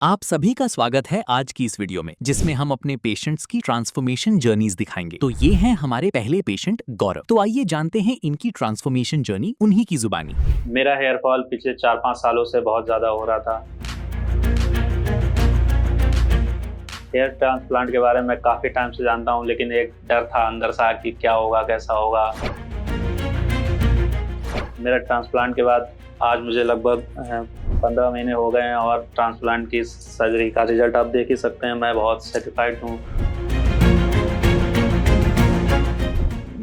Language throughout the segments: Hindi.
आप सभी का स्वागत है आज की इस वीडियो में जिसमें हम अपने पेशेंट्स की ट्रांसफॉर्मेशन जर्नीज दिखाएंगे। तो ये हैं हमारे पहले पेशेंट गौरव। तो आइए जानते हैं इनकी ट्रांसफॉर्मेशन जर्नी उन्हीं की जुबानी। मेरा हेयर फॉल पिछले 4-5 सालों से बहुत ज़्यादा हो रहा था। हेयर ट्रांसप्लांट के बारे में काफ़ी टाइम से जानता हूँ, लेकिन एक डर था अंदर सा कि क्या होगा, कैसा होगा। मेरा ट्रांसप्लांट के बाद आज मुझे लगभग 15 महीने हो गए हैं और ट्रांसप्लांट की सर्जरी का रिजल्ट आप देख ही सकते हैं। मैं बहुत सेटिस्फाइड हूँ।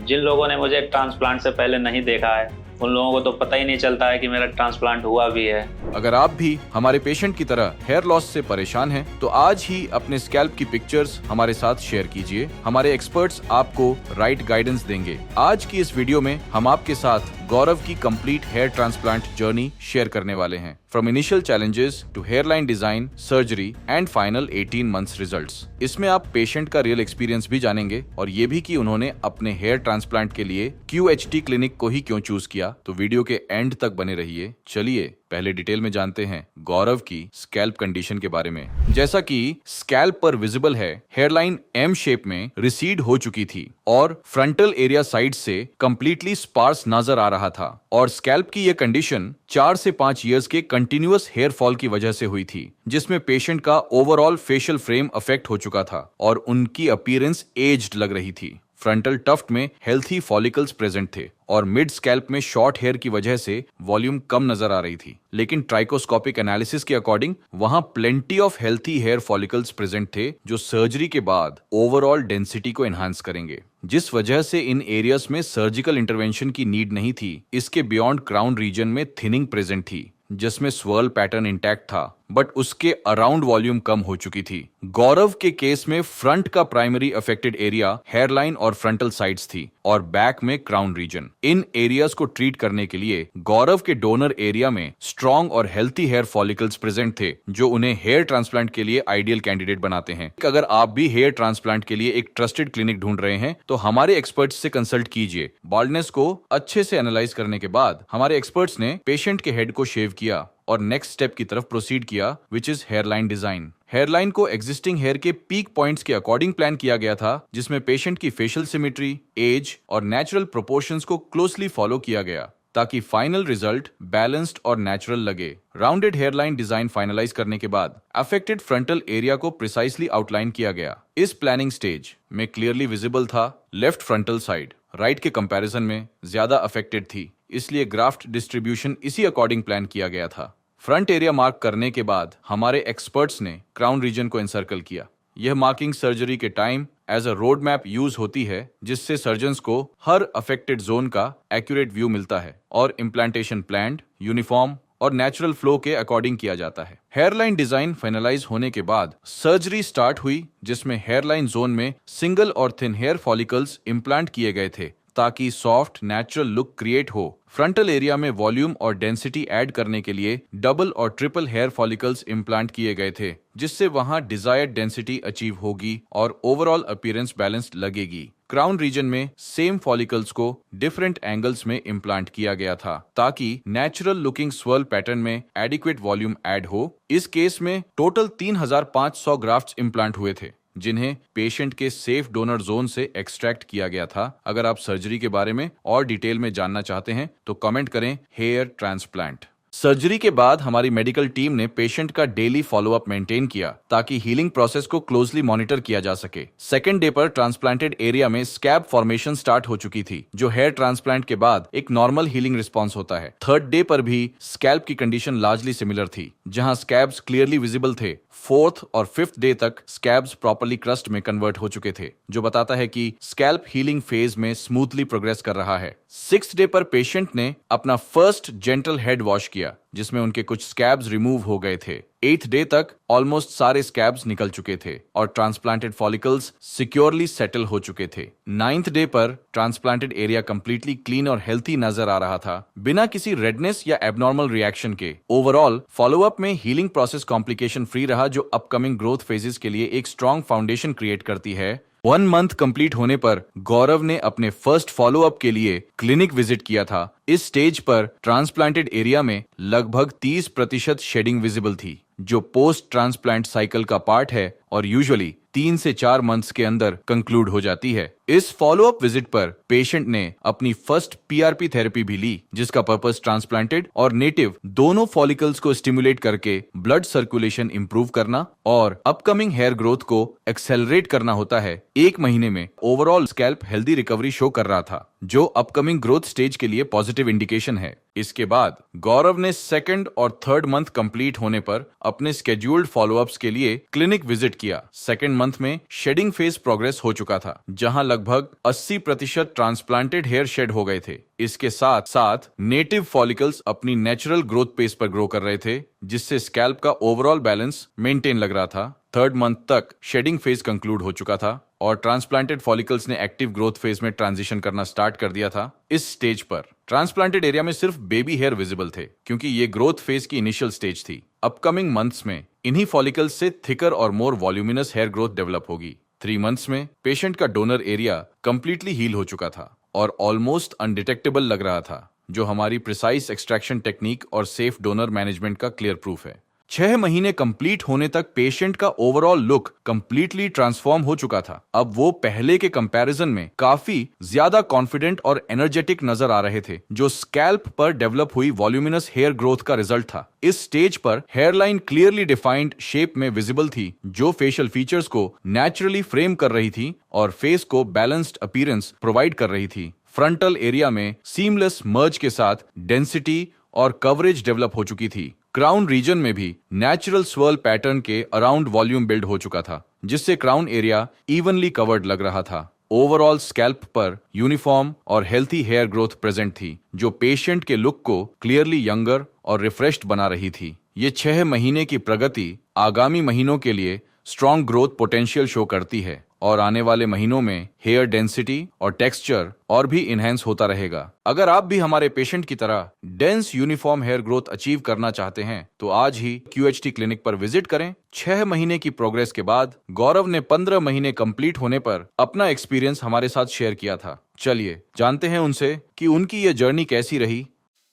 जिन लोगों ने मुझे ट्रांसप्लांट से पहले नहीं देखा है, उन लोगों को तो पता ही नहीं चलता है कि मेरा ट्रांसप्लांट हुआ भी है। अगर आप भी हमारे पेशेंट की तरह हेयर लॉस से परेशान हैं, तो आज ही अपने स्कैल्प की पिक्चर्स हमारे साथ शेयर कीजिए। हमारे एक्सपर्ट्स आपको राइट गाइडेंस देंगे। आज की इस वीडियो में हम आपके साथ गौरव की complete hair transplant journey share करने वाले हैं, from initial challenges to hairline design, surgery and final 18 months results. इसमें आप पेशेंट का रियल एक्सपीरियंस भी जानेंगे और ये भी कि उन्होंने अपने हेयर ट्रांसप्लांट के लिए QHT क्लिनिक को ही क्यों चूज किया। तो वीडियो के एंड तक बने रहिए। चलिए पहले डिटेल में जानते हैं गौरव की स्कैल्प कंडीशन के बारे में। जैसा कि स्कैल्प पर विजिबल है, हेयरलाइन M शेप में रिसीड हो चुकी थी और फ्रंटल एरिया साइड से कंप्लीटली स्पार्स नजर आ रहा था। और स्कैल्प की यह कंडीशन 4 से 5 इयर्स के कंटिन्यूअस हेयर फॉल की वजह से हुई थी, जिसमें पेशेंट का ओवरऑल फेशियल फ्रेम अफेक्ट हो चुका था और उनकी अपीयरेंस एज्ड लग रही थी। फ्रंटल टफ्ट में हेल्थी फॉलिकल्स प्रेजेंट थे और मिड स्कैल्प में शॉर्ट हेयर की वजह से वॉल्यूम कम नजर आ रही थी। लेकिन ट्राइकोस्कोपिक एनालिसिस के अकॉर्डिंग वहां plenty of healthy hair follicles present थे, जो सर्जरी के बाद ओवरऑल डेंसिटी को एनहांस करेंगे, जिस वजह से इन एरियाज में सर्जिकल इंटरवेंशन की नीड नहीं थी। इसके बियॉन्ड क्राउन रीजन में थिनिंग प्रेजेंट थी, जिसमें स्वर्ल पैटर्न इंटैक्ट था, बट उसके अराउंड वॉल्यूम कम हो चुकी थी। गौरव के केस में फ्रंट का प्राइमरी अफेक्टेड एरिया हेयरलाइन और फ्रंटल साइड्स थी और बैक में क्राउन रीजन। इन एरियाज को ट्रीट करने के लिए गौरव के डोनर एरिया में स्ट्रॉन्ग और हेल्थी हेयर फॉलिकल्स प्रेजेंट थे, जो उन्हें हेयर ट्रांसप्लांट के लिए आइडियल कैंडिडेट बनाते हैं। अगर आप भी हेयर ट्रांसप्लांट के लिए एक ट्रस्टेड क्लिनिक ढूंढ रहे हैं, तो हमारे एक्सपर्ट्स से कंसल्ट कीजिए। बाल्डनेस को अच्छे से एनालाइज करने के बाद हमारे एक्सपर्ट्स ने पेशेंट के हेड को शेव किया और नेक्स्ट स्टेप की तरफ प्रोसीड किया, which is hairline design. Hairline को एग्जिस्टिंग हेयर के पीक पॉइंट्स के अकॉर्डिंग प्लान किया गया था, जिसमें पेशेंट की फेशियल सिमेट्री, एज और नेचुरल प्रोपोर्शंस को क्लोजली फॉलो किया गया, ताकि फाइनल रिजल्ट बैलेंस्ड और नेचुरल लगे। राउंडेड हेयरलाइन डिजाइन फाइनलाइज करने के बाद अफेक्टेड फ्रंटल एरिया को प्रिसाइसली आउटलाइन किया गया। इस प्लानिंग स्टेज में क्लियरली विजिबल था लेफ्ट फ्रंटल साइड राइट के कंपैरिजन में ज्यादा अफेक्टेड थी, इसलिए ग्राफ्ट डिस्ट्रीब्यूशन इसी अकॉर्डिंग प्लान किया गया था। फ्रंट एरिया मार्क करने के बाद हमारे एक्सपर्ट्स ने क्राउन रीजन को एनसर्कल किया। यह मार्किंग सर्जरी के time as a road map use होती है, जिससे सर्जन्स को हर अफेक्टेड जोन का एक्यूरेट व्यू मिलता है और इम्प्लांटेशन प्लान्ड, यूनिफॉर्म और नेचुरल फ्लो के अकॉर्डिंग किया जाता है। हेयरलाइन डिजाइन फाइनलाइज होने के बाद सर्जरी स्टार्ट हुई, जिसमें हेयरलाइन जोन में सिंगल और थिन हेयर फॉलिकल्स इम्प्लांट किए गए थे, ताकि सॉफ्ट नेचुरल लुक क्रिएट हो। फ्रंटल एरिया में वॉल्यूम और डेंसिटी ऐड करने के लिए डबल और ट्रिपल हेयर फॉलिकल्स इम्प्लांट किए गए थे, जिससे वहां डिजायर्ड डेंसिटी अचीव होगी और ओवरऑल अपीयरेंस बैलेंस्ड लगेगी। क्राउन रीजन में सेम फॉलिकल्स को डिफरेंट एंगल्स में इम्प्लांट किया गया था, ताकि नेचुरल लुकिंग स्वर्ल पैटर्न में एडिक्वेट वॉल्यूम ऐड हो। इस केस में टोटल 3500 ग्राफ्ट्स इम्प्लांट हुए थे, जिन्हें पेशेंट के सेफ डोनर जोन से एक्सट्रैक्ट किया गया था। अगर आप सर्जरी के बारे में और डिटेल में जानना चाहते हैं, तो कमेंट करें हेयर ट्रांसप्लांट। सर्जरी के बाद हमारी मेडिकल टीम ने पेशेंट का डेली फॉलोअप मेंटेन किया, ताकि हीलिंग प्रोसेस को क्लोजली मॉनिटर किया जा सके। सेकेंड डे पर ट्रांसप्लांटेड एरिया में स्कैब फॉर्मेशन स्टार्ट हो चुकी थी, जो हेयर ट्रांसप्लांट के बाद एक नॉर्मल हीलिंग रिस्पॉन्स होता है। थर्ड डे पर भी स्कैल्प की कंडीशन लार्जली सिमिलर थी, जहां स्कैब्स क्लियरली विजिबल थे। फोर्थ और फिफ्थ डे तक स्कैब्स प्रॉपर्ली क्रस्ट में कन्वर्ट हो चुके थे, जो बताता है कि स्कैल्प हीलिंग फेज में स्मूथली प्रोग्रेस कर रहा है। सिक्स्थ डे पर पेशेंट ने अपना फर्स्ट जेंटल हेड वॉश किया, जिसमें उनके कुछ स्कैब्स रिमूव हो गए थे। 8th डे तक ऑलमोस्ट सारे स्कैब्स निकल चुके थे और ट्रांसप्लांटेड फॉलिकल्स सिक्योरली सेटल हो चुके थे। 9th डे पर ट्रांसप्लांटेड एरिया कंप्लीटली क्लीन और हेल्थी नजर आ रहा था, बिना किसी रेडनेस या एबनॉर्मल रिएक्शन के। ओवरऑल फॉलोअप में हीलिंग प्रोसेस कॉम्प्लिकेशन फ्री रहा, जो अपकमिंग ग्रोथ फेजेस के लिए एक स्ट्रॉन्ग फाउंडेशन क्रिएट करती है। 1 मंथ कंप्लीट होने पर गौरव ने अपने फर्स्ट फॉलोअप के लिए क्लिनिक विजिट किया था। इस स्टेज पर ट्रांसप्लांटेड एरिया में लगभग 30% शेडिंग विजिबल थी, जो पोस्ट ट्रांसप्लांट साइकिल का पार्ट है और यूजुअली 3 से 4 मंथ्स के अंदर कंक्लूड हो जाती है। इस फॉलोअप विजिट पर पेशेंट ने अपनी फर्स्ट पीआरपी थेरेपी भी ली, जिसका पर्पस ट्रांसप्लांटेड और नेटिव दोनों फॉलिकल्स को स्टिमुलेट करके ब्लड सर्कुलेशन इंप्रूव करना और अपकमिंग हेयर ग्रोथ को एक्सेलरेट करना होता है। 1 महीने में overall scalp healthy recovery show कर रहा था, जो अपकमिंग ग्रोथ स्टेज के लिए पॉजिटिव इंडिकेशन है। इसके बाद गौरव ने 2nd और 3rd मंथ कंप्लीट होने पर अपने स्केड्यूल्ड फॉलोअप्स के लिए क्लिनिक विजिट किया। 2nd मंथ में शेडिंग फेज प्रोग्रेस हो चुका था, जहां लगभग 80% ट्रांसप्लांटेड हेयर शेड हो गए थे। इसके साथ साथ नेटिव फॉलिकल्स अपनी नेचुरल ग्रोथ पेस पर ग्रो कर रहे थे, जिससे स्कैल्प का ओवरऑल बैलेंस मेंटेन लग रहा था। 3rd मंथ तक शेडिंग फेज कंक्लूड हो चुका था और ट्रांसप्लांटेड फॉलिकल्स ने एक्टिव ग्रोथ फेज में ट्रांजिशन करना स्टार्ट कर दिया था। इस स्टेज पर ट्रांसप्लांटेड एरिया में सिर्फ बेबी हेयर विजिबल थे, क्योंकि ये ग्रोथ फेज की इनिशियल स्टेज थी। अपकमिंग मंथ्स में इन्हीं फॉलिकल्स से थिकर और मोर वॉल्यूमिनस हेयर ग्रोथ डेवलप होगी। 3 मंथ्स में पेशेंट का डोनर एरिया कंप्लीटली हील हो चुका था और ऑलमोस्ट अनडिटेक्टेबल लग रहा था, जो हमारी प्रिसाइज एक्सट्रैक्शन टेक्निक और सेफ डोनर मैनेजमेंट का क्लियर प्रूफ है। 6 महीने कंप्लीट होने तक पेशेंट का ओवरऑल लुक कंप्लीटली ट्रांसफॉर्म हो चुका था। अब वो पहले के कंपैरिजन में काफी ज्यादा कॉन्फिडेंट और एनर्जेटिक नजर आ रहे थे, जो स्कैल्प पर डेवलप हुई वॉल्यूमिनस हेयर ग्रोथ का रिजल्ट था। इस स्टेज पर हेयरलाइन क्लियरली डिफाइंड शेप में विजिबल थी, जो फेशियल फीचर्स को नेचुरली फ्रेम कर रही थी और फेस को बैलेंस्ड अपीयरेंस प्रोवाइड कर रही थी। फ्रंटल एरिया में सीमलेस मर्ज के साथ डेंसिटी और कवरेज डेवलप हो चुकी थी। क्राउन रीजन में भी नेचुरल स्वर्ल पैटर्न के अराउंड वॉल्यूम बिल्ड हो चुका था, जिससे क्राउन एरिया इवनली कवर्ड लग रहा था। ओवरऑल स्कैल्प पर यूनिफॉर्म और हेल्थी हेयर ग्रोथ प्रेजेंट थी, जो पेशेंट के लुक को क्लियरली यंगर और रिफ्रेश्ड बना रही थी। ये 6 महीने की प्रगति आगामी महीनों के लिए स्ट्रॉन्ग ग्रोथ पोटेंशियल शो करती है और आने वाले महीनों में हेयर डेंसिटी और टेक्सचर और भी इनहेंस होता रहेगा। अगर आप भी हमारे पेशेंट की तरह dense uniform hair growth achieve करना चाहते हैं, तो आज ही QHT क्लिनिक पर विजिट करें। 6 महीने की प्रोग्रेस के बाद गौरव ने 15 महीने कंप्लीट होने पर अपना एक्सपीरियंस हमारे साथ शेयर किया था। चलिए जानते हैं उनसे कि उनकी ये जर्नी कैसी रही।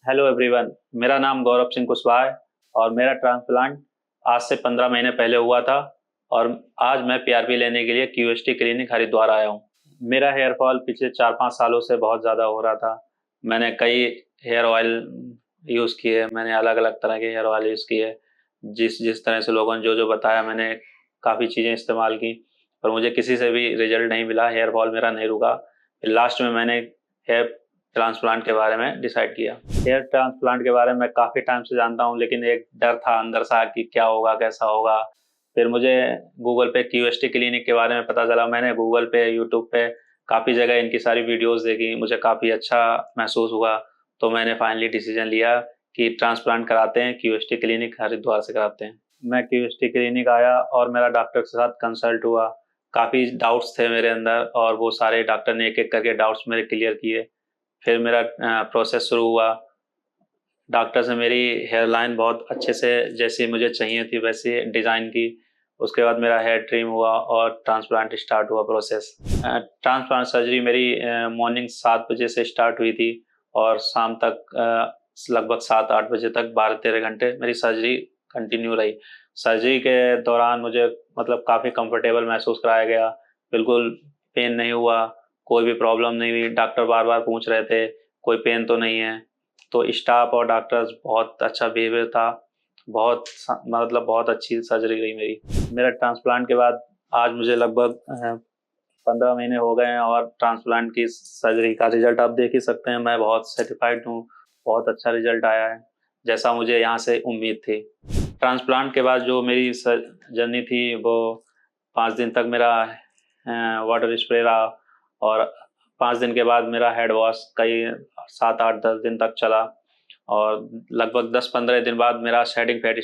हेलो एवरीवन, मेरा नाम गौरव सिंह कुशवाहा है और मेरा ट्रांसप्लांट आज से 15 महीने पहले हुआ था और आज मैं पीआरपी लेने के लिए QHT क्लिनिक हरिद्वार आया हूँ। मेरा हेयर फॉल पिछले 4-5 सालों से बहुत ज़्यादा हो रहा था। मैंने कई हेयर ऑयल यूज़ किए, मैंने अलग अलग तरह के हेयर ऑयल यूज़ किए। जिस तरह से लोगों ने जो बताया, मैंने काफ़ी चीज़ें इस्तेमाल की और मुझे किसी से भी रिजल्ट नहीं मिला, हेयर फॉल मेरा नहीं रुका। फिर लास्ट में मैंने हेयर ट्रांसप्लांट के बारे में डिसाइड किया। हेयर ट्रांसप्लांट के बारे में काफ़ी टाइम से जानता हूँ, लेकिन एक डर था अंदर सा कि क्या होगा, कैसा होगा। फिर मुझे गूगल पे QHT क्लिनिक के बारे में पता चला। मैंने गूगल पे, यूट्यूब पे काफ़ी जगह इनकी सारी वीडियोस देखी, मुझे काफ़ी अच्छा महसूस हुआ। तो मैंने फाइनली डिसीजन लिया कि ट्रांसप्लांट कराते हैं, QHT क्लिनिक हरिद्वार से कराते हैं। मैं QHT क्लिनिक आया और मेरा डॉक्टर के साथ कंसल्ट हुआ। काफ़ी डाउट्स थे मेरे अंदर और वो सारे डॉक्टर ने एक एक करके डाउट्स मेरे क्लियर किए। फिर मेरा प्रोसेस शुरू हुआ। डॉक्टर से मेरी हेयरलाइन बहुत अच्छे से जैसी मुझे चाहिए थी वैसी डिज़ाइन की। उसके बाद मेरा हेयर ट्रिम हुआ और ट्रांसप्लांट स्टार्ट हुआ प्रोसेस। ट्रांसप्लांट सर्जरी मेरी मॉर्निंग 7 बजे से स्टार्ट हुई थी और शाम तक लगभग 7-8 बजे तक 12-13 घंटे मेरी सर्जरी कंटिन्यू रही। सर्जरी के दौरान मुझे मतलब काफ़ी कंफर्टेबल महसूस कराया गया, बिल्कुल पेन नहीं हुआ, कोई भी प्रॉब्लम नहीं हुई। डॉक्टर बार बार पूछ रहे थे कोई पेन तो नहीं है। तो स्टाफ और डॉक्टर्स बहुत अच्छा बिहेवियर था, बहुत अच्छी सर्जरी रही मेरी। मेरा ट्रांसप्लांट के बाद आज मुझे लगभग 15 महीने हो गए हैं और ट्रांसप्लांट की सर्जरी का रिजल्ट आप देख ही सकते हैं। मैं बहुत सेटिस्फाइड हूँ, बहुत अच्छा रिजल्ट आया है, जैसा मुझे यहाँ से उम्मीद थी। ट्रांसप्लांट के बाद जो मेरी जर्नी थी वो 5 दिन तक मेरा वाटर स्प्रे रहा और 5 दिन के बाद मेरा हेड वॉश कई 7-8-10 दिन तक चला और लगभग 10-15 दिन बाद मेरा शेडिंग फेड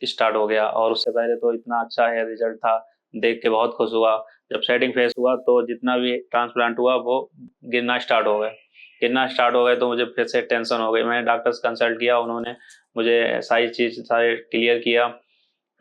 स्टार्ट हो गया। और उससे पहले तो इतना अच्छा हेयर रिजल्ट था, देख के बहुत खुश हुआ। जब शेडिंग फेस हुआ तो जितना भी ट्रांसप्लांट हुआ वो गिरना स्टार्ट हो गए तो मुझे फिर से टेंशन हो गई। मैंने डॉक्टर से कंसल्ट किया, उन्होंने मुझे सारी चीज़ सारे क्लियर किया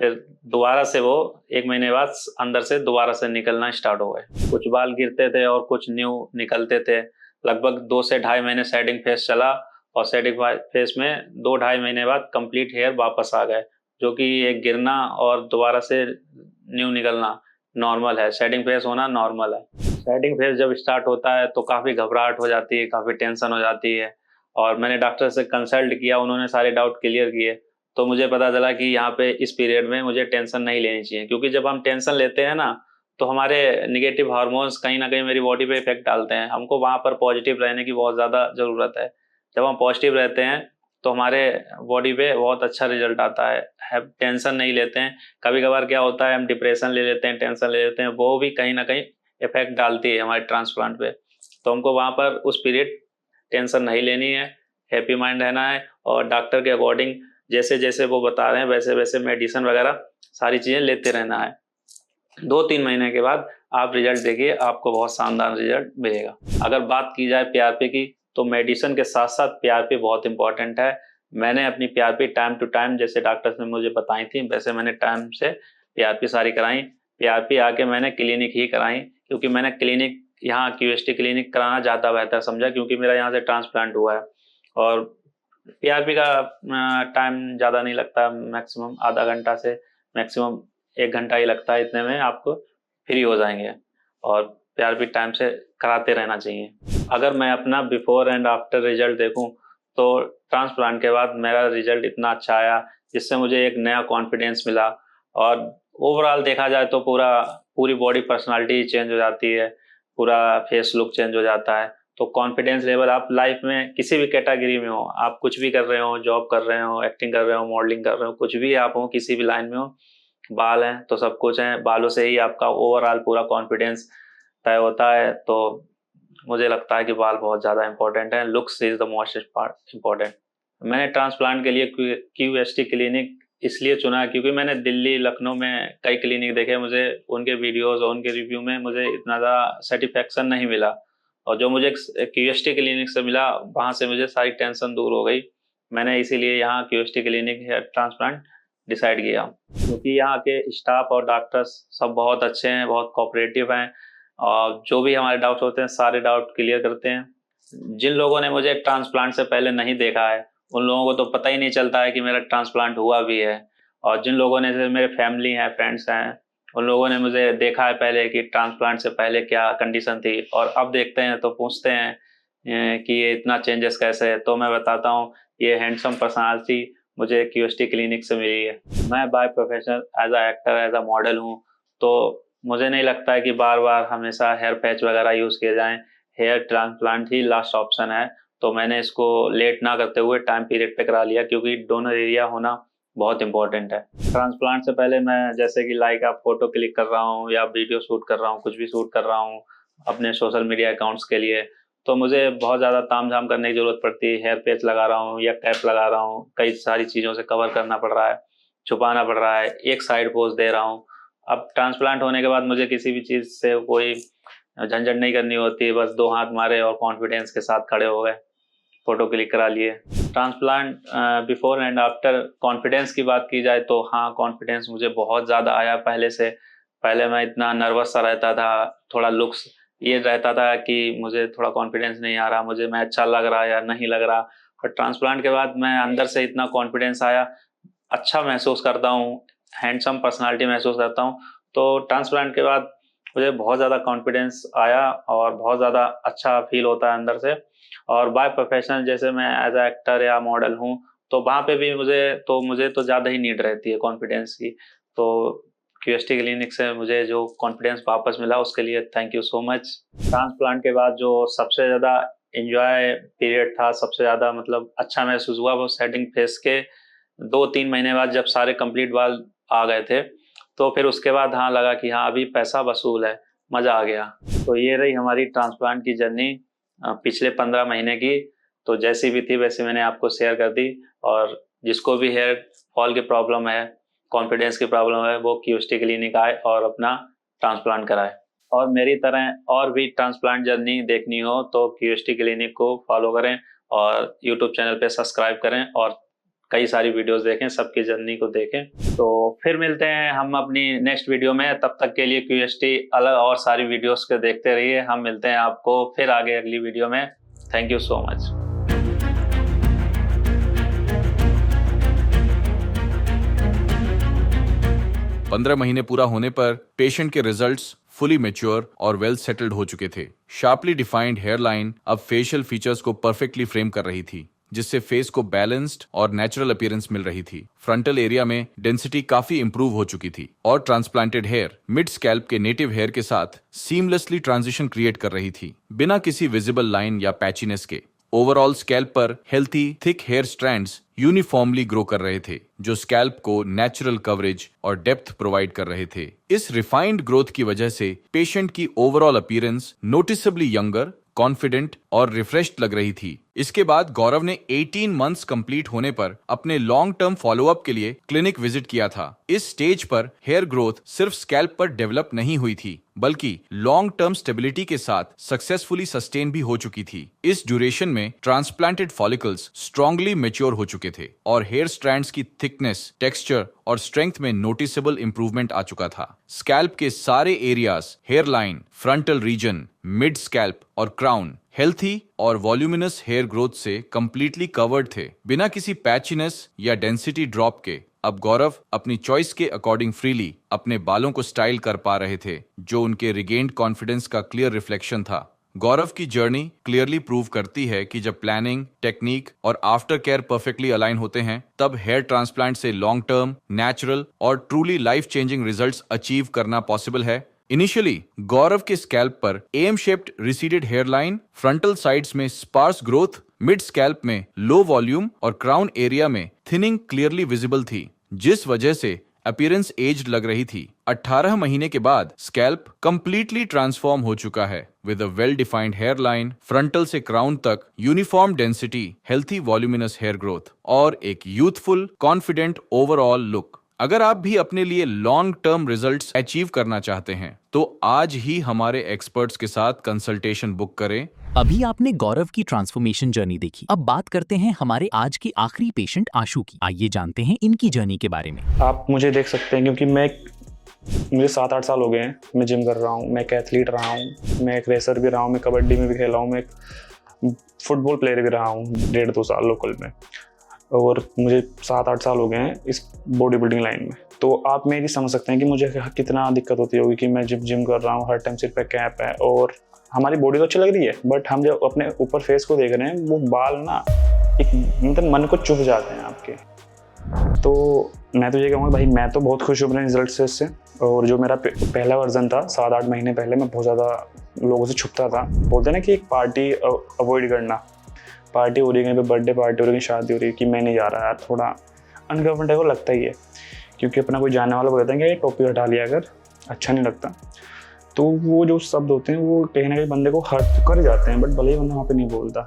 फिर दोबारा से वो 1 महीने बाद अंदर से दोबारा से निकलना स्टार्ट हो गए। कुछ बाल गिरते थे और कुछ न्यू निकलते थे। लगभग 2 से ढाई महीने सेटिंग फेस चला और सेटिंग फेस में 2-2.5 महीने बाद कंप्लीट हेयर वापस आ गए, जो कि एक गिरना और दोबारा से न्यू निकलना नॉर्मल है। सेटिंग फेस होना नॉर्मल है। सेटिंग फेस जब स्टार्ट होता है तो काफ़ी घबराहट हो जाती है, काफ़ी टेंशन हो जाती है और मैंने डॉक्टर से कंसल्ट किया, उन्होंने सारे डाउट क्लियर किए। तो मुझे पता चला कि यहाँ पे इस पीरियड में मुझे टेंशन नहीं लेनी चाहिए, क्योंकि जब हम टेंशन लेते हैं ना तो हमारे नेगेटिव हार्मोन्स कहीं ना कहीं मेरी बॉडी पे इफेक्ट डालते हैं। हमको वहाँ पर पॉजिटिव रहने की बहुत ज़्यादा ज़रूरत है। जब हम पॉजिटिव रहते हैं तो हमारे बॉडी पे बहुत अच्छा रिजल्ट आता है। टेंशन नहीं लेते हैं। कभी कभार क्या होता है, हम डिप्रेशन ले लेते हैं, टेंशन ले लेते हैं, वो भी कहीं ना कहीं इफेक्ट डालती है हमारे ट्रांसप्लांट पे। तो हमको वहाँ पर उस पीरियड टेंशन नहीं लेनी है, हैप्पी माइंड रहना है और डॉक्टर के अकॉर्डिंग जैसे जैसे वो बता रहे हैं वैसे वैसे मेडिसिन वगैरह सारी चीज़ें लेते रहना है। 2-3 महीने के बाद आप रिजल्ट देखिए, आपको बहुत शानदार रिजल्ट मिलेगा। अगर बात की जाए पीआरपी की, तो मेडिसिन के साथ साथ पीआरपी बहुत इंपॉर्टेंट है। मैंने अपनी पीआरपी टाइम टू टाइम जैसे डॉक्टर्स ने मुझे बताई थी वैसे मैंने टाइम से पीआरपी सारी कराई। पीआरपी आके मैंने क्लिनिक ही कराई, क्योंकि मैंने क्लिनिक यहाँ क्यूएसटी क्लिनिक कराना ज़्यादा बेहतर समझा, क्योंकि मेरा यहाँ से ट्रांसप्लांट हुआ है और पीआरपी का टाइम ज़्यादा नहीं लगता, मैक्सिमम आधा घंटा से मैक्सिमम 1 घंटा ही लगता है। इतने में आपको फ्री हो जाएंगे और पीआरपी टाइम से कराते रहना चाहिए। अगर मैं अपना बिफोर एंड आफ्टर रिजल्ट देखूं तो ट्रांसप्लांट के बाद मेरा रिजल्ट इतना अच्छा आया जिससे मुझे एक नया कॉन्फिडेंस मिला और ओवरऑल देखा जाए तो पूरी बॉडी पर्सनालिटी चेंज हो जाती है, पूरा फेस लुक चेंज हो जाता है। तो कॉन्फिडेंस लेवल आप लाइफ में किसी भी कैटेगरी में हो, आप कुछ भी कर रहे हो, जॉब कर रहे हो, एक्टिंग कर रहे हो, मॉडलिंग कर रहे हो, कुछ भी आप हो, किसी भी लाइन में हो, बाल हैं तो सब कुछ है। बालों से ही आपका ओवरऑल पूरा कॉन्फिडेंस तय होता है। तो मुझे लगता है कि बाल बहुत ज़्यादा इंपॉर्टेंट है। Looks is the most part important. मैंने ट्रांसप्लांट के लिए क्यूएसटी क्लिनिक इसलिए चुना क्योंकि मैंने दिल्ली लखनऊ में कई क्लिनिक देखे, मुझे उनके वीडियोस और उनके रिव्यू में मुझे इतना ज़्यादा सेटिस्फेक्शन नहीं मिला और जो मुझे क्यूएसटी क्लिनिक से मिला वहाँ से मुझे सारी टेंशन दूर हो गई। मैंने इसीलिए यहाँ QST clinic hair transplant decide किया, क्योंकि यहाँ के स्टाफ और डॉक्टर्स सब बहुत अच्छे हैं, बहुत कोऑपरेटिव हैं और जो भी हमारे डाउट होते हैं सारे डाउट क्लियर करते हैं। जिन लोगों ने मुझे ट्रांसप्लांट से पहले नहीं देखा है उन लोगों को तो पता ही नहीं चलता है कि मेरा ट्रांसप्लांट हुआ भी है, और जिन लोगों ने, जैसे मेरे फैमिली हैं, फ्रेंड्स हैं, उन लोगों ने मुझे देखा है पहले कि ट्रांसप्लांट से पहले क्या कंडीशन थी और अब देखते हैं तो पूछते हैं कि ये इतना चेंजेस कैसे है। तो मैं बताता हूँ, ये हैंडसम पर्सनालिटी मुझे क्यूएसटी क्लिनिक से मिली है। मैं by profession as a actor, as a model हूँ, तो मुझे नहीं लगता है कि बार बार हमेशा हेयर पैच वगैरह यूज़ किए जाएं। हेयर ट्रांसप्लांट ही लास्ट ऑप्शन है, तो मैंने इसको लेट ना करते हुए टाइम पीरियड पे करा लिया, क्योंकि डोनर एरिया होना बहुत इंपॉर्टेंट है। ट्रांसप्लांट से पहले मैं जैसे कि लाइक आप फोटो क्लिक कर रहा हूँ या वीडियो शूट कर रहा हूँ, कुछ भी शूट कर रहा हूँ अपने सोशल मीडिया अकाउंट्स के लिए, तो मुझे बहुत ज़्यादा तामझाम करने की ज़रूरत पड़ती है। हेयर पैच लगा रहा हूँ या कैप लगा रहा हूँ, कई सारी चीज़ों से कवर करना पड़ रहा है, छुपाना पड़ रहा है, एक साइड पोज दे रहा हूँ। अब ट्रांसप्लांट होने के बाद मुझे किसी भी चीज़ से कोई झंझट नहीं करनी होती, बस 2 हाथ मारे और कॉन्फिडेंस के साथ खड़े हो गए, फोटो क्लिक करा लिए। Transplant before and after confidence की बात की जाए तो हाँ, कॉन्फिडेंस मुझे बहुत ज़्यादा आया पहले से। पहले मैं इतना नर्वस सा रहता था, थोड़ा लुक्स ये रहता था कि मुझे थोड़ा कॉन्फिडेंस नहीं आ रहा, मुझे मैं अच्छा लग रहा या नहीं लग रहा। और ट्रांसप्लांट के बाद मैं अंदर से इतना कॉन्फिडेंस आया, अच्छा महसूस करता हूँ, हैंडसम पर्सनालिटी महसूस करता हूँ। तो ट्रांसप्लांट के बाद मुझे बहुत ज़्यादा कॉन्फिडेंस आया और बहुत ज़्यादा अच्छा फील होता है अंदर से। और बाय प्रोफेशन जैसे मैं एज अ एक्टर या मॉडल हूँ, तो वहाँ पे भी मुझे तो ज़्यादा ही नीड रहती है कॉन्फिडेंस की। तो क्यूएसटी क्लिनिक से मुझे जो कॉन्फिडेंस वापस मिला उसके लिए thank you so much. Transplant के बाद जो सबसे ज़्यादा एंजॉय पीरियड था, सबसे ज़्यादा मतलब अच्छा महसूस हुआ, वो सेटिंग फेस के 2-3 महीने बाद जब सारे कंप्लीट बाल आ गए थे, तो फिर उसके बाद हाँ लगा कि हाँ अभी पैसा वसूल है, मज़ा आ गया। तो ये रही हमारी ट्रांसप्लांट की जर्नी पिछले 15 महीने की। तो जैसी भी थी वैसे मैंने आपको शेयर कर दी, और जिसको भी हेयर फॉल की प्रॉब्लम है, कॉन्फिडेंस की प्रॉब्लम है, वो क्यूएसटी क्लिनिक आए और अपना ट्रांसप्लांट कराए। और मेरी तरह और भी ट्रांसप्लांट जर्नी देखनी हो तो क्यूएसटी क्लिनिक को फॉलो करें और यूट्यूब चैनल पे सब्सक्राइब करें और कई सारी वीडियोस देखें, सबकी जर्नी को देखें। तो फिर मिलते हैं हम अपनी नेक्स्ट वीडियो में। तब तक के लिए QST अलग और सारी वीडियोस को देखते रहिए। हम मिलते हैं आपको फिर आगे अगली वीडियो में। Thank you so much. 15 महीने पूरा होने पर पेशेंट के रिजल्ट्स फुली मैच्योर और वेल सेटल्ड हो चुके थे। शार्पली डिफाइंड हेयर लाइन अब फेशियल फीचर्स को परफेक्टली फ्रेम कर रही थी, जिससे फेस को बैलेंस्ड और नेचुरल अपीयरेंस मिल रही थी। फ्रंटल एरिया में डेंसिटी काफी इंप्रूव हो चुकी थी और ट्रांसप्लांटेड हेयर मिड स्कैल्प के नेटिव हेयर के साथ सीमलेसली ट्रांजिशन क्रिएट कर रही थी, बिना किसी विजिबल लाइन या पैचीनेस के। ओवरऑल स्कैल्प पर healthy thick hair strands uniformly grow कर रहे थे, जो स्कैल्प को नेचुरल कवरेज और डेप्थ प्रोवाइड कर रहे थे। इस रिफाइंड ग्रोथ की वजह से पेशेंट की ओवरऑल अपीयरेंस नोटिसेबली यंगर, कॉन्फिडेंट और रिफ्रेश्ड लग रही थी। इसके बाद गौरव ने 18 मंथ्स कंप्लीट होने पर अपने लॉन्ग टर्म फॉलोअप के लिए क्लिनिक विजिट किया था। इस स्टेज पर हेयर ग्रोथ सिर्फ स्कैल्प पर डेवलप नहीं हुई थी, बल्कि लॉन्ग टर्म स्टेबिलिटी के साथ सक्सेसफुली सस्टेन भी हो चुकी थी। इस ड्यूरेशन में ट्रांसप्लांटेड फॉलिकल्स स्ट्रांगली मैच्योर हो चुके थे और हेयर स्ट्रैंड्स की थिकनेस, टेक्सचर और स्ट्रेंथ में नोटिसेबल इंप्रूवमेंट आ चुका था। स्कैल्प के सारे areas, hair line, frontal region, mid scalp और क्राउन हेल्थी और वॉल्यूमिनस हेयर ग्रोथ से कंप्लीटली कवर्ड थे, बिना किसी पैचीनेस या डेंसिटी ड्रॉप के। अब गौरव अपनी चॉइस के अकॉर्डिंग फ्रीली अपने बालों को स्टाइल कर पा रहे थे, जो उनके रिगेन्ड कॉन्फिडेंस का क्लियर रिफ्लेक्शन था। गौरव की जर्नी क्लियरली प्रूव करती है कि जब प्लानिंग, टेक्निक और आफ्टर केयर परफेक्टली अलाइन होते हैं, तब हेयर ट्रांसप्लांट से लॉन्ग टर्म, नेचुरल और truly life changing results achieve करना पॉसिबल है। इनिशियली गौरव के स्कैल्प पर M shaped receded hair line, frontal sides में स्पार्स ग्रोथ, मिड स्कैल्प में लो वॉल्यूम और क्राउन एरिया में थिनिंग क्लियरली विजिबल थी, जिस वजह से अपीयरेंस एज्ड लग रही थी। 18 महीने के बाद स्कैल्प कंप्लीटली ट्रांसफॉर्म हो चुका है, with a well defined hair line, frontal से क्राउन तक uniform density, healthy voluminous hair growth और एक यूथफुल, कॉन्फिडेंट ओवरऑल लुक। अगर आप भी अपने लिए लॉन्ग टर्म रिजल्ट्स अचीव करना चाहते हैं, तो आज ही हमारे एक्सपर्ट्स के साथ कंसल्टेशन बुक करें। अभी आपने गौरव की ट्रांसफॉर्मेशन जर्नी देखी। अब बात करते हैं हमारे आज के आखिरी पेशेंट आशु की। आइए जानते हैं इनकी जर्नी के बारे में। आप मुझे देख सकते हैं, क्योंकि मुझे 7-8 साल हो गए हैं, मैं जिम कर रहा हूँ, मैं एक एथलीट रहा हूँ, मैं एक रेसर भी रहा हूँ, मैं कबड्डी में भी खेला हूँ, मैं एक फुटबॉल प्लेयर भी रहा हूँ 1.5-2 साल लोकल में, और मुझे 7-8 साल हो गए हैं इस बॉडी बिल्डिंग लाइन में। तो आप मेरी समझ सकते हैं कि मुझे कितना दिक्कत होती होगी कि मैं जिम कर रहा हूँ, हर टाइम सिर पे कैप है और हमारी बॉडी तो अच्छी लग रही है, बट हम जब अपने ऊपर फेस को देख रहे हैं, वो बाल ना एक मतलब मन को चुभ जाते हैं आपके। तो मैं तो ये कहूँगा भाई, मैं तो बहुत खुश हूँ अपने रिजल्ट से इससे। और जो मेरा पहला वर्जन था 7-8 महीने पहले, मैं बहुत ज़्यादा लोगों से छुपता था। बोलते ना कि एक पार्टी अवॉइड करना, पार्टी हो रही है, कहीं पे बर्थडे पार्टी हो रही है, शादी हो रही है, कि मैं नहीं जा रहा यार, थोड़ा अनकम्फर्टेबल लगता ही है, क्योंकि अपना कोई जाने वाला बोलता है कि ये टोपी हटा लिया अगर, अच्छा नहीं लगता। तो वो जो शब्द होते हैं वो कहीं ना कहीं बंदे को हर्ट कर जाते हैं, बट भले ही बंदा वहाँ पे नहीं बोलता।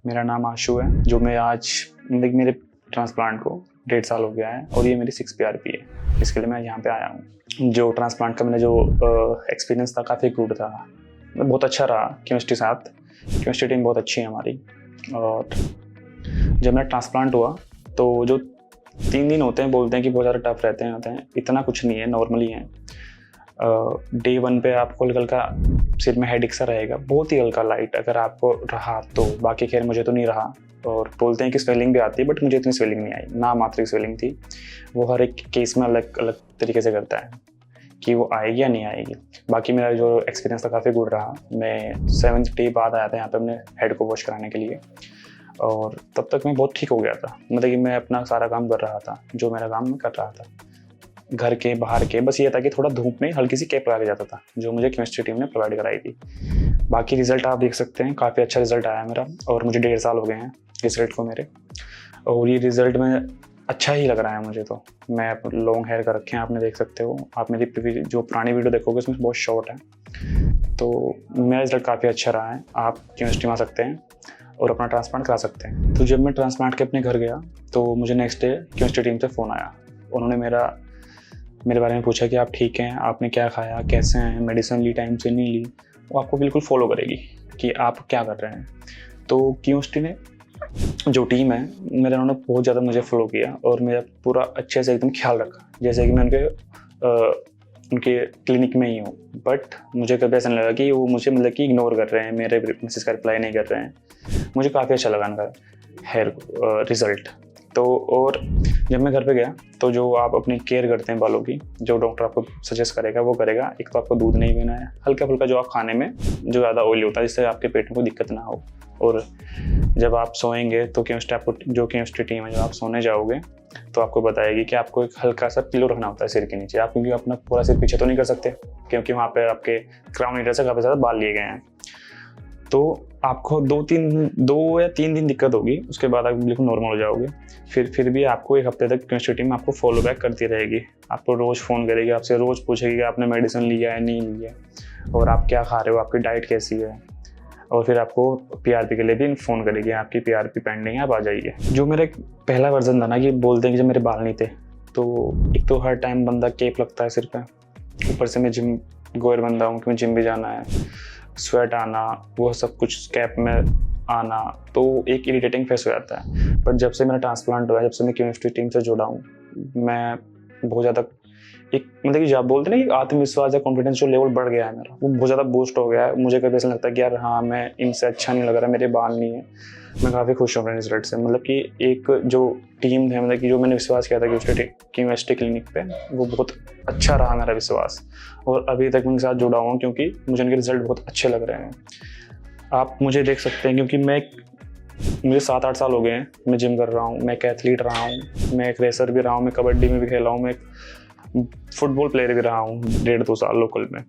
मेरा नाम आशु है, जो मैं आज मेरे ट्रांसप्लांट को 1.5 साल हो गया है, और ये मेरी 6 PRP है, इसके लिए मैं यहाँ पे आया हूँ। जो ट्रांसप्लांट का मैंने जो एक्सपीरियंस था, काफ़ी गुड था, बहुत अच्छा रहा। केमिस्ट्री साथ, केमिस्ट्री टीम बहुत अच्छी है हमारी। और जब मेरा ट्रांसप्लांट हुआ तो जो 3 दिन होते हैं, बोलते हैं कि बहुत ज़्यादा टफ रहते हैं, इतना कुछ नहीं है, नॉर्मली है। डे 1 पे आपको हल्का सिर में हेडेक सा रहेगा, बहुत ही हल्का लाइट अगर आपको रहा तो, बाकी खैर मुझे तो नहीं रहा। और बोलते हैं कि स्वेलिंग भी आती है, बट मुझे इतनी स्वेलिंग नहीं आई, ना मात्र स्वेलिंग थी। वो हर एक केस में अलग अलग तरीके से करता है कि वो आएगी या नहीं आएगी। बाकी मेरा जो एक्सपीरियंस था काफ़ी गुड रहा। मैं 7th डे बाद आया था यहाँ पे अपने हेड को वॉश कराने के लिए, और तब तक मैं बहुत ठीक हो गया था। मतलब कि मैं अपना सारा काम कर रहा था, जो मेरा काम मैं कर रहा था, घर के बाहर के। बस ये था कि थोड़ा धूप में हल्की सी कैप लगा के जाता था, जो मुझे केमिस्ट्री टीम ने प्रोवाइड कराई थी। बाकी रिजल्ट आप देख सकते हैं, काफ़ी अच्छा रिजल्ट आया मेरा, और मुझे 1.5 साल हो गए हैं रिजल्ट को मेरे, और ये रिजल्ट में अच्छा ही लग रहा है मुझे। तो मैं लॉन्ग हेयर कर रखे हैं, आपने देख सकते हो। आप मेरी जो पुरानी वीडियो देखोगे उसमें बहुत शॉर्ट है। तो मेरा रिजल्ट काफ़ी अच्छा रहा है। आप केमिस्ट्री में आ सकते हैं और अपना ट्रांसप्लांट करा सकते हैं। तो जब मैं ट्रांसप्लांट के अपने घर गया, तो मुझे नेक्स्ट डे केमिस्ट्री टीम से फ़ोन आया। उन्होंने मेरे बारे में पूछा कि आप ठीक हैं, आपने क्या खाया, कैसे हैं, मेडिसिन ली, टाइम से नहीं ली। वो आपको बिल्कुल फॉलो करेगी कि आप क्या कर रहे हैं। तो केमिस्ट्री ने जो टीम है मेरे, उन्होंने बहुत ज़्यादा मुझे फॉलो किया और मेरा पूरा अच्छे से एकदम ख्याल रखा, जैसे कि मैं उनके क्लिनिक में ही हूँ। बट मुझे कभी ऐसा नहीं लगा कि वो मुझे मतलब कि इग्नोर कर रहे हैं, मेरे मैसेज का रिप्लाई नहीं कर रहे हैं। मुझे काफ़ी अच्छा लगा उनका हेयर रिज़ल्ट। तो और जब मैं घर पे गया तो जो आप अपनी केयर करते हैं बालों की, जो डॉक्टर आपको सजेस्ट करेगा वो करेगा। एक तो आपको दूध नहीं पीना है, हल्का फुल्का जो आप खाने में जो ज़्यादा ऑयली होता है जिससे आपके पेट में कोई दिक्कत ना हो। और जब आप सोएंगे तो केमिस्ट्री टीम है, जब आप सोने जाओगे तो आपको बताएगी कि आपको एक हल्का सा पिलो रखना होता है सिर के नीचे। आप क्योंकि अपना पूरा सिर पीछे तो नहीं कर सकते, क्योंकि वहाँ पे आपके क्राउन ईयर से काफ़ी ज़्यादा बाल लिए गए हैं। तो आपको 2 या 3 दिन दिक्कत होगी, उसके बाद आप बिल्कुल नॉर्मल हो जाओगे। फिर भी आपको एक हफ्ते तक केमिस्ट्री टीम आपको फॉलो बैक करती रहेगी। आपको रोज़ फ़ोन करेगी, आपसे रोज़ पूछेगी कि आपने मेडिसिन लिया है नहीं लिया है, और आप क्या खा रहे हो, आपकी डाइट कैसी है। और फिर आपको पीआरपी के लिए भी फ़ोन करेगी, आपकी पीआरपी पेंडिंग है, आप आ जाइए। जो मेरा पहला वर्जन था ना, कि बोलते हैं कि जब मेरे बाल नहीं थे तो एक तो हर टाइम बंदा केप लगता है सिर पे, ऊपर से मैं जिम गोयर बंदा हूँ कि मैं जिम भी जाना है, स्वेट आना, वो सब कुछ कैप में आना, तो एक इरिटेटिंग फेस हो जाता है। बट जब से मेरा ट्रांसप्लांट हुआ है, जब से मैं केमिस्ट्री टीम से जुड़ा हूँ, मैं बहुत ज़्यादा एक मतलब कि जब बोलते हैं ना कि आत्मविश्वास या कॉन्फिडेंस जो लेवल बढ़ गया है मेरा, वो बहुत ज़्यादा बूस्ट हो गया है। मुझे कभी ऐसा लगता है कि यार हाँ, मैं इनसे अच्छा नहीं लग रहा, मेरे बाल नहीं है। मैं काफ़ी खुश हूँ अपने रिजल्ट से। मतलब कि एक जो टीम है, मतलब कि जो मैंने विश्वास किया था केमिस्ट्री क्लिनिक पे, वो बहुत अच्छा रहा मेरा विश्वास, और अभी तक उनके साथ जुड़ा हुआ हूँ क्योंकि मुझे उनके रिजल्ट बहुत अच्छे लग रहे हैं। आप मुझे देख सकते हैं क्योंकि मुझे 7-8 साल हो गए हैं, मैं जिम कर रहा हूँ, मैं एक एथलीट रहा हूँ, मैं एक रेसर भी रहा हूँ, मैं कबड्डी में भी खेला हूँ, मैं एक फुटबॉल प्लेयर भी रहा हूँ 1.5-2 साल लोकल में,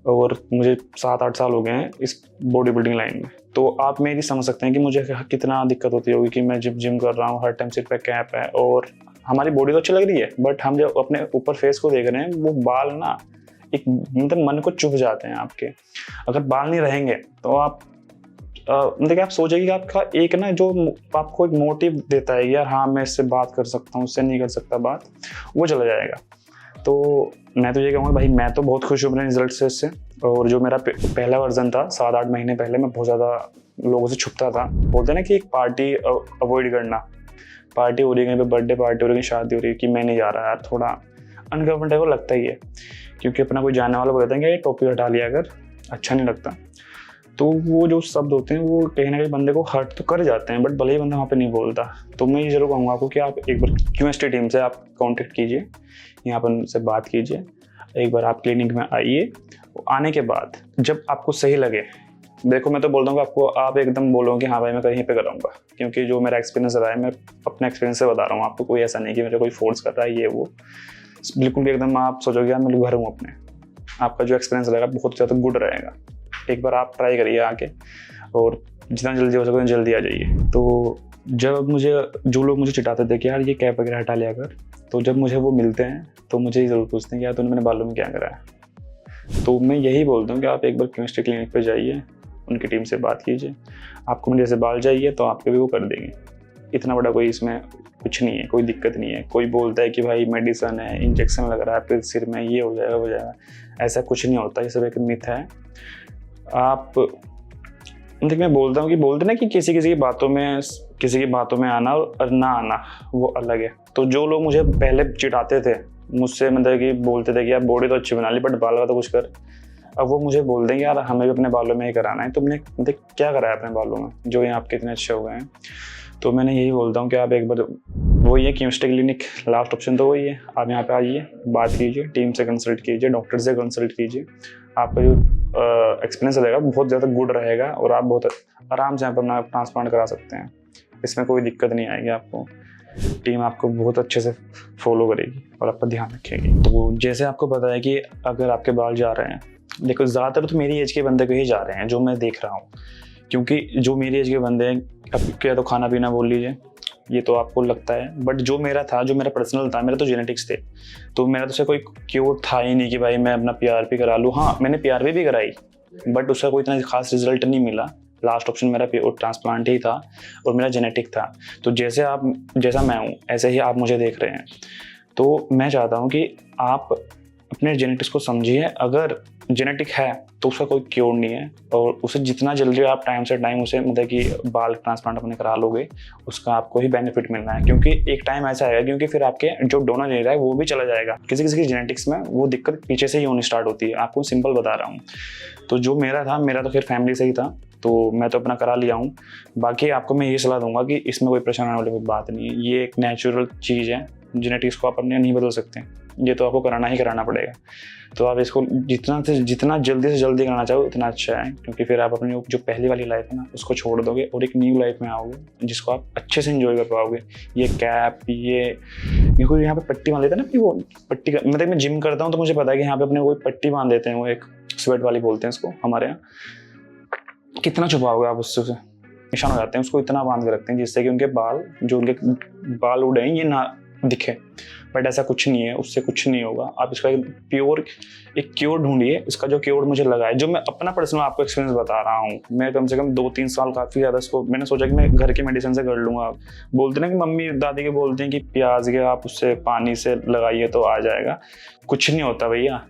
और मुझे 7-8 साल हो गए हैं इस बॉडी बिल्डिंग लाइन में। तो आप मेरी समझ सकते हैं कि मुझे कितना दिक्कत होती होगी कि मैं जब जिम कर रहा हूँ, हर टाइम सिर पे कैप है, और हमारी बॉडी तो अच्छी लग रही है, बट हम जब अपने ऊपर फेस को देख रहे हैं, वो बाल ना एक मतलब मन को चुभ जाते हैं आपके। अगर बाल नहीं रहेंगे तो आप मतलब कि आप सोचेंगे कि आपका एक ना जो आपको एक मोटिव देता है यार हाँ, मैं इससे बात कर सकता हूँ, इससे नहीं कर सकता बात, वो चला जाएगा। तो मैं तो ये कहूँगा भाई, मैं तो बहुत खुश हूँ अपने रिजल्ट से इससे। और जो मेरा पहला वर्जन था 7-8 महीने पहले, मैं बहुत ज़्यादा लोगों से छुपता था। बोलते ना कि एक पार्टी अवॉइड करना, पार्टी हो रही है कहीं पे, बर्थडे पार्टी हो रही है, शादी हो रही है, कि मैं नहीं जा रहा यार, थोड़ा अनकम्फर्टेबल लगता ही है, क्योंकि अपना कोई जाने वाला बोलते हैं कि ये टोपी हटा लिया अगर, अच्छा नहीं लगता। तो वो जो शब्द होते हैं वो कहीं ना कहीं बंदे को हर्ट तो कर जाते हैं, बट भले ही बंदा वहाँ पे नहीं बोलता। तो मैं ये जरूर कहूँगा आपको कि आप एक बार केमिस्ट्री टीम से आप कांटेक्ट कीजिए, यहाँ पर उनसे बात कीजिए, एक बार आप क्लिनिक में आइए। आने के बाद जब आपको सही लगे, देखो मैं तो बोल दूँगा आपको, आप एकदम बोलोगे कि हाँ भाई मैं कहीं पे कराऊंगा, क्योंकि जो मेरा एक्सपीरियंस रहा है, मैं अपने एक्सपीरियंस से बता रहा हूँ आपको, कोई ऐसा नहीं कि मेरे कोई फोर्स कर रहा है ये वो, बिल्कुल भी एकदम आप सोचोगे यार मैं घर हूँ अपने, आपका जो एक्सपीरियंस रहेगा बहुत ज़्यादा गुड रहेगा। एक बार आप ट्राई करिए आके, और जितना जल्दी हो सके जल्दी आ जाइए। तो जब जो लोग मुझे चिढ़ाते थे कि यार ये कैप वगैरह हटा लिया कर, तो जब मुझे वो मिलते हैं तो मुझे ज़रूर पूछते हैं कि यार तूने मेरे बालों में क्या करा है। तो मैं यही बोलता हूँ कि आप एक बार केमिस्ट्री क्लिनिक पे जाइए, उनकी टीम से बात कीजिए, आपको मेरे जैसे बाल चाहिए तो आपके भी वो कर देंगे। इतना बड़ा कोई इसमें कुछ नहीं है, कोई दिक्कत नहीं है। कोई बोलता है कि भाई मेडिसन है, इंजेक्शन लग रहा है आपके सिर में, ये हो जाएगा, हो जाएगा, ऐसा कुछ नहीं होता, ये सब एक मिथ है। आप मतलब मैं बोलता हूँ कि बोलते ना कि किसी की बातों में आना और ना आना वो अलग है। तो जो लोग मुझे पहले चिढ़ाते थे, मुझसे मतलब कि बोलते थे कि यार बॉडी तो अच्छी बना ली बट बाल का तो कुछ कर, अब वो मुझे बोल देंगे यार हमें भी अपने बालों में ही कराना है। तुमने मतलब क्या करा है अपने बालों में जो यहाँ आपके इतने अच्छे हो गए हैं। तो मैंने यही बोलता हूँ कि आप एक बार, वही है केमिस्ट्री क्लिनिक, लास्ट ऑप्शन तो वही है। आप यहाँ पे आइए, बात कीजिए, टीम से कंसल्ट कीजिए, डॉक्टर से कंसल्ट कीजिए, आपका जो एक्सपीरियंस रहेगा बहुत ज़्यादा गुड रहेगा, और आप बहुत आराम से यहाँ पर अपना ट्रांसप्लांट करा सकते हैं। इसमें कोई दिक्कत नहीं आएगी आपको, टीम आपको बहुत अच्छे से फॉलो करेगी और आपका ध्यान रखेगी। तो जैसे आपको पता है कि अगर आपके बाल जा रहे हैं, देखो ज़्यादातर तो मेरी एज के बंदे को ही जा रहे हैं जो मैं देख रहा हूँ, क्योंकि जो मेरी एज के बंदे हैं, अब क्या तो खाना पीना बोल लीजिए, ये तो आपको लगता है, बट जो मेरा था, जो मेरा पर्सनल था, मेरा तो जेनेटिक्स थे, तो मेरा तो उससे कोई क्योर था ही नहीं कि भाई मैं अपना पीआरपी करा लूँ। हाँ, मैंने पीआरपी भी कराई, बट उसका कोई इतना खास रिजल्ट नहीं मिला। लास्ट ऑप्शन मेरा ट्रांसप्लांट ही था और मेरा जेनेटिक था। तो जैसा मैं हूँ ऐसे ही आप मुझे देख रहे हैं। तो मैं चाहता हूँ कि आप अपने जेनेटिक्स को समझिए। अगर जेनेटिक है तो उसका कोई क्योर नहीं है, और उसे जितना जल्दी आप टाइम से टाइम उसे मतलब कि बाल ट्रांसप्लांट अपने करा लोगे, उसका आपको ही बेनिफिट मिलना है। क्योंकि एक टाइम ऐसा आएगा, क्योंकि फिर आपके जो डोनर दे रहा है वो भी चला जाएगा। किसी किसी की जेनेटिक्स में वो दिक्कत पीछे से ही होनी स्टार्ट होती है, आपको सिंपल बता रहा हूँ। तो जो मेरा तो फिर फैमिली से ही था, तो मैं तो अपना करा लिया हूँ। बाकी आपको मैं ये सलाह दूंगा कि इसमें कोई परेशान होने वाली कोई बात नहीं है। ये एक नेचुरल चीज़ है, जेनेटिक्स को आप अपने नहीं बदल सकते, ये तो आपको कराना ही कराना पड़ेगा। तो आप इसको जितना जल्दी से जल्दी कराना चाहो उतना अच्छा है, क्योंकि फिर आप अपनी जो पहली वाली लाइफ है ना उसको छोड़ दोगे और एक न्यू लाइफ में आओगे जिसको आप अच्छे से एंजॉय कर पाओगे। ये कैप, ये यहाँ पे पट्टी बांध देते हैं ना, वो पट्टी मतलब मैं जिम करता हूँ तो मुझे पता है कि यहाँ पे अपने कोई पट्टी बांध देते हैं, वो एक स्वेट वाली बोलते हैं इसको हमारे यहाँ। कितना छुपाओगे आप उससे, निशान हो जाते हैं, उसको इतना बांध के रखते हैं जिससे कि उनके बाल उड़े हैं ये ना दिखे। बट ऐसा कुछ नहीं है, उससे कुछ नहीं होगा। आप इसका एक क्योर ढूंढिए। इसका जो क्योर मुझे लगा है, जो मैं अपना पर्सनल आपको एक्सपीरियंस बता रहा हूँ, मैं कम से कम 2-3 साल काफ़ी ज़्यादा इसको मैंने सोचा कि मैं घर के मेडिसिन से कर लूँगा। बोलते ना कि मम्मी दादी के बोलते हैं कि प्याज के आप उससे पानी से लगाइए तो आ जाएगा। कुछ नहीं होता भैया,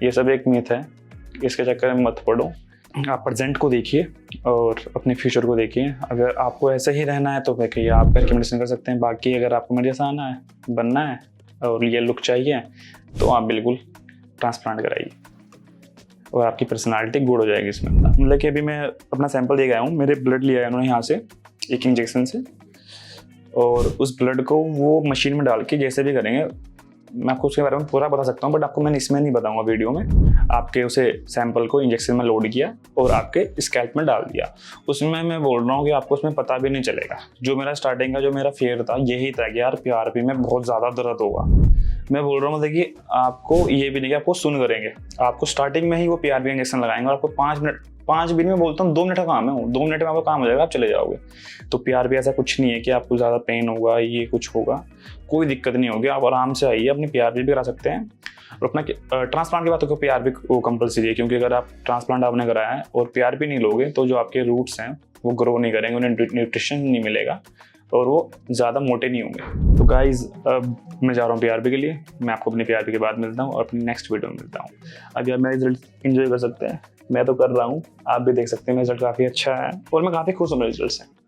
ये सब एक मिथ है, इसके चक्कर में मत पड़ो। आप प्रेजेंट को देखिए और अपने फ्यूचर को देखिए। अगर आपको ऐसे ही रहना है तो फिर कहिए आप घर की मेडिसिन कर सकते हैं। बाकी अगर आपको मेरे जैसा आना है, बनना है और ये लुक चाहिए तो आप बिल्कुल ट्रांसप्लांट कराइए और आपकी पर्सनालिटी गुड हो जाएगी इसमें। मतलब कि अभी मैं अपना सैंपल दे गया हूँ, मेरे ब्लड लिया है उन्होंने यहाँ से एक इंजेक्शन से, और उस ब्लड को वो मशीन में डाल के जैसे भी करेंगे, मैं आपको उसके बारे में पूरा बता सकता हूँ, बट आपको मैं इसमें नहीं बताऊंगा वीडियो में। आपके उसे सैंपल को इंजेक्शन में लोड किया और आपके स्कैल्प में डाल दिया। उसमें मैं बोल रहा हूँ कि आपको उसमें पता भी नहीं चलेगा। जो मेरा स्टार्टिंग का जो मेरा फियर था यही था कि यार PRP में बहुत ज़्यादा दर्द होगा। मैं बोल रहा हूँ मतलब कि आपको ये भी नहीं कि आपको सुन करेंगे, आपको स्टार्टिंग में ही वो PRP इंजेक्शन लगाएंगे और आपको 5 मिनट में बोलता हूँ 2 मिनट का काम है, 2 मिनट में आपका काम हो जाएगा, आप चले जाओगे। तो PRP ऐसा कुछ नहीं है कि आपको ज़्यादा पेन होगा, ये कुछ होगा, कोई दिक्कत नहीं होगी। आप आराम से आइए, अपनी PRP भी करा सकते हैं। और अपना ट्रांसप्लांट की बात हो, PRP को कंपलसरी है, क्योंकि अगर आप ट्रांसप्लांट आपने कराया है और PRP नहीं लोगे तो जो आपके रूट्स हैं वो ग्रो नहीं करेंगे, उन्हें न्यूट्रिशन नहीं मिलेगा और वो ज़्यादा मोटे नहीं होंगे। तो गाइज अब मैं जा रहा हूँ PRP के लिए। मैं आपको अपनी PRP के बाद मिलता हूँ और अपनी नेक्स्ट वीडियो में मिलता हूँ। अभी आप मेरा रिजल्ट इंजॉय कर सकते हैं, मैं तो कर रहा हूँ, आप भी देख सकते हैं। मेरा रिजल्ट काफ़ी अच्छा है और मैं काफ़ी खुश हूँ मेरे रिजल्ट से।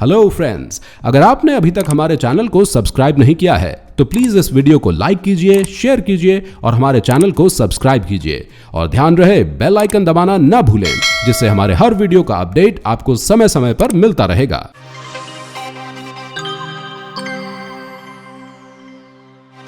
हेलो फ्रेंड्स, अगर आपने अभी तक हमारे चैनल को सब्सक्राइब नहीं किया है तो प्लीज इस वीडियो को लाइक कीजिए, शेयर कीजिए और हमारे चैनल को सब्सक्राइब कीजिए। और ध्यान रहे बेल आइकन दबाना ना भूलें, जिससे हमारे हर वीडियो का अपडेट आपको समय समय पर मिलता रहेगा।